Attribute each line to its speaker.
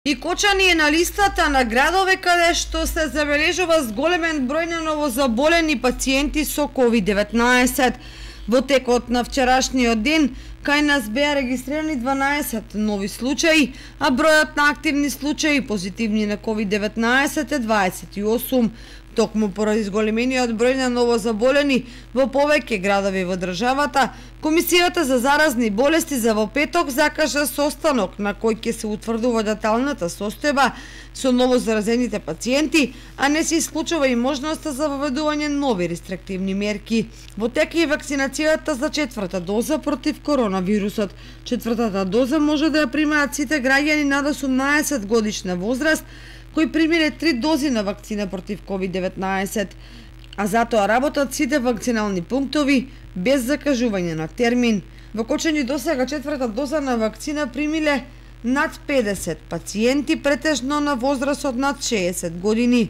Speaker 1: И Кочани е на листата на градове каде што се забележува зголемен број на новозаболени пациенти со COVID-19. Во текот на вчерашниот ден, кај нас беа регистрирани 12 нови случаи, а бројот на активни случаи позитивни на COVID-19 е 28. Токму поради зголемениот број на новозаболени во повеќе градови во државата, Комисијата за заразни болести за во петок закажа состанок на кој ќе се утврдува деталната состојба со новозаразените пациенти, а не се исклучува и можноста за воведување нови рестриктивни мерки. Во тек е вакцинацијата за четврта доза против коронавирусот. Четвртата доза може да ја примаат сите граѓани над 18 годишна возраст кои примиле 3 дози на вакцина против COVID-19, а затоа работат сите вакцинални пунктови без закажување на термин. Во Кочани досега четврта доза на вакцина примиле над 50 пациенти, претежно на возраст од над 60 години.